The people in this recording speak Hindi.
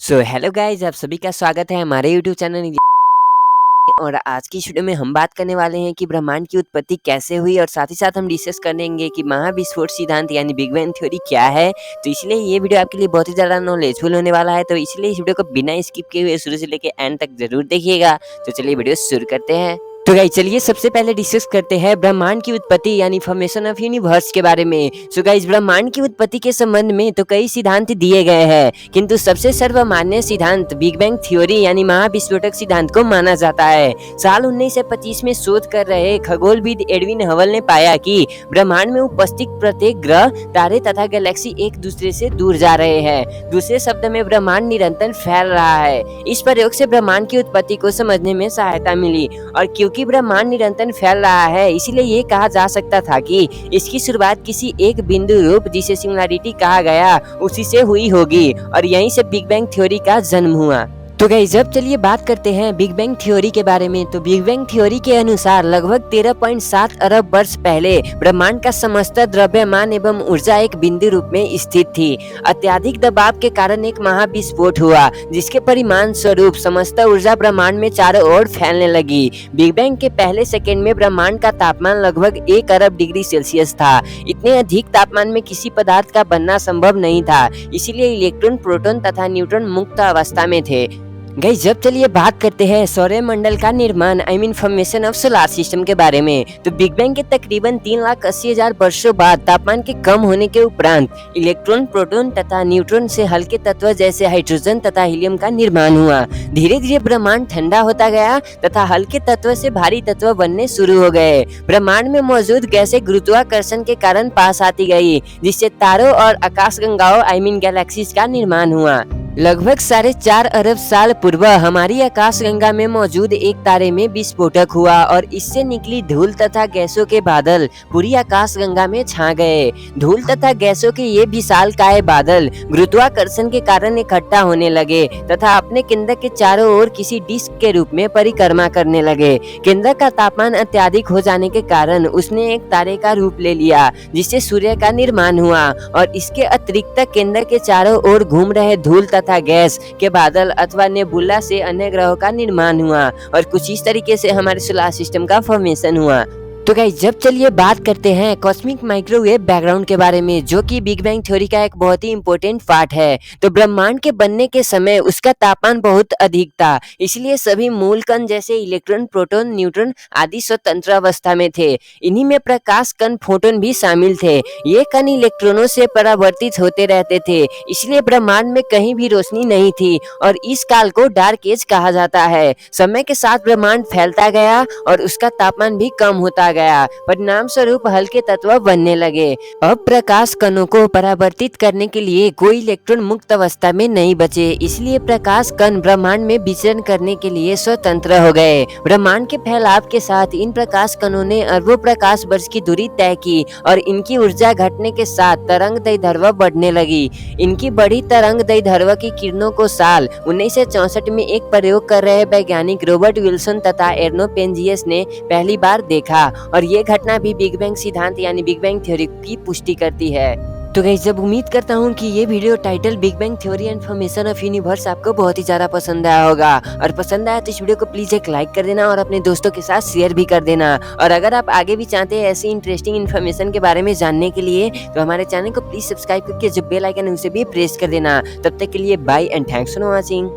सो हेलो गाइस, आप सभी का स्वागत है हमारे यूट्यूब चैनल और आज की इस वीडियो में हम बात करने वाले हैं कि ब्रह्मांड की उत्पत्ति कैसे हुई और साथ ही साथ हम डिस्कस करेंगे कि महाविस्फोट सिद्धांत यानी बिग बैंग थ्योरी क्या है। तो इसलिए ये वीडियो आपके लिए बहुत ही ज़्यादा नॉलेजफुल होने वाला है, तो इसलिए इस वीडियो को बिना स्किप किए हुए शुरू से लेकर एंड तक जरूर देखिएगा। तो चलिए वीडियो शुरू करते हैं। तो गाइस चलिए सबसे पहले डिस्कस करते हैं ब्रह्मांड की उत्पत्ति यानी फॉर्मेशन ऑफ यूनिवर्स के बारे में। सो गाइस ब्रह्मांड की उत्पत्ति के संबंध में तो कई सिद्धांत दिए गए हैं, किंतु सबसे सर्वमान्य सिद्धांत बिग बैंग थ्योरी यानी महाविस्फोटक सिद्धांत को माना जाता है। साल 1925 में शोध कर रहे खगोलविद एडविन हबल ने पाया कि ब्रह्मांड में उपस्थित प्रत्येक ग्रह, तारे तथा गैलेक्सी एक दूसरे से दूर जा रहे हैं। दूसरे शब्द में ब्रह्मांड निरंतर फैल रहा है। इस प्रयोग से ब्रह्मांड की उत्पत्ति को समझने में सहायता मिली और क्योंकि ब्रह्मांड निरंतर फैल रहा है इसलिए ये कहा जा सकता था कि इसकी शुरुआत किसी एक बिंदु रूप जिसे सिंगुलैरिटी कहा गया उसी से हुई होगी और यहीं से बिग बैंग थ्योरी का जन्म हुआ। तो गाइस जब चलिए बात करते हैं बिग बैंग थ्योरी के बारे में। तो बिग बैंग थ्योरी के अनुसार लगभग 13.7 अरब वर्ष पहले ब्रह्मांड का समस्त द्रव्यमान एवं ऊर्जा एक बिंदु रूप में स्थित थी। अत्यधिक दबाव के कारण एक महाविस्फोट हुआ जिसके परिणाम स्वरूप समस्त ऊर्जा ब्रह्मांड में चारों ओर फैलने लगी। बिग बैंग के पहले सेकेंड में ब्रह्मांड का तापमान लगभग 1 अरब डिग्री सेल्सियस था। इतने अधिक तापमान में किसी पदार्थ का बनना संभव नहीं था, इसीलिए इलेक्ट्रॉन, प्रोटॉन तथा न्यूट्रॉन मुक्त अवस्था में थे। गाइस जब चलिए बात करते हैं सौरमंडल का निर्माण फॉर्मेशन ऑफ सोलर सिस्टम के बारे में। तो बिग बैंग के तकरीबन 3,80,000 वर्षों बाद तापमान के कम होने के उपरांत इलेक्ट्रॉन, प्रोटॉन तथा न्यूट्रॉन से हल्के तत्व जैसे हाइड्रोजन तथा हीलियम का निर्माण हुआ। धीरे धीरे ब्रह्मांड ठंडा होता गया तथा हल्के तत्व से भारी तत्व बनने शुरू हो गए। ब्रह्मांड में मौजूद गैसें गुरुत्वाकर्षण के कारण पास आती गई, जिससे तारों और आकाशगंगाओं गैलेक्सीज का निर्माण हुआ। लगभग 4.5 अरब साल पूर्व हमारी आकाशगंगा में मौजूद एक तारे में विस्फोटक हुआ और इससे निकली धूल तथा गैसों के बादल पूरी आकाशगंगा में छा गए। धूल तथा गैसों के ये विशालकाय बादल गुरुत्वाकर्षण के कारण इकट्ठा होने लगे तथा अपने केंद्र के चारों ओर किसी डिस्क के रूप में परिक्रमा करने लगे। केंद्र का तापमान अत्यधिक हो जाने के कारण उसने एक तारे का रूप ले लिया, जिससे सूर्य का निर्माण हुआ और इसके अतिरिक्त केंद्र के चारों ओर घूम रहे धूल तथा गैस के बादल अथवा नेबुला से अन्य ग्रहों का निर्माण हुआ और कुछ इस तरीके से हमारे सोलर सिस्टम का फॉर्मेशन हुआ। तो गाइस जब चलिए बात करते हैं कॉस्मिक माइक्रोवेव बैकग्राउंड के बारे में, जो कि बिग बैंग थ्योरी का एक बहुत ही इम्पोर्टेंट पार्ट है। तो ब्रह्मांड के बनने के समय उसका तापमान बहुत अधिक था, इसलिए सभी मूल कण जैसे इलेक्ट्रॉन, प्रोटॉन, न्यूट्रॉन आदि स्वतंत्र अवस्था में थे। इन्हीं में प्रकाश कण, फोटोन भी शामिल थे। ये कण इलेक्ट्रॉनों से परावर्तित होते रहते थे, इसलिए ब्रह्मांड में कहीं भी रोशनी नहीं थी और इस काल को डार्क एज कहा जाता है। समय के साथ ब्रह्मांड फैलता गया और उसका तापमान भी कम होता गया, परिणाम स्वरूप हल्के तत्व बनने लगे। अब प्रकाश कणों को परावर्तित करने के लिए कोई इलेक्ट्रॉन मुक्त अवस्था में नहीं बचे, इसलिए प्रकाश कण ब्रह्मांड में विचरण करने के लिए स्वतंत्र हो गए। ब्रह्मांड के फैलाव के साथ इन प्रकाश कणों ने अरबों प्रकाश वर्ष की दूरी तय की और इनकी ऊर्जा घटने के साथ तरंग दैर्ध्य बढ़ने लगी। इनकी बड़ी तरंग दैर्ध्य की किरणों को साल 1964 में एक प्रयोग कर रहे वैज्ञानिक रॉबर्ट विल्सन तथा एर्नो पेंजियस ने पहली बार देखा और ये घटना भी बिग बैंग सिद्धांत यानी बिग बैंग थ्योरी की पुष्टि करती है। तो गाइस जब उम्मीद करता हूँ कि ये video title big bang theory and formation of universe आपको बहुत ही ज्यादा पसंद आया होगा, और पसंद आया तो इस वीडियो को प्लीज एक लाइक कर देना और अपने दोस्तों के साथ शेयर भी कर देना। और अगर आप आगे भी चाहते हैं ऐसी इंटरेस्टिंग इन्फॉर्मेशन के बारे में जानने के लिए तो हमारे चैनल को प्लीज सब्सक्राइब करके जो बेल आइकन है उसे भी प्रेस कर देना। तब तक के लिए bye and thanks for watching.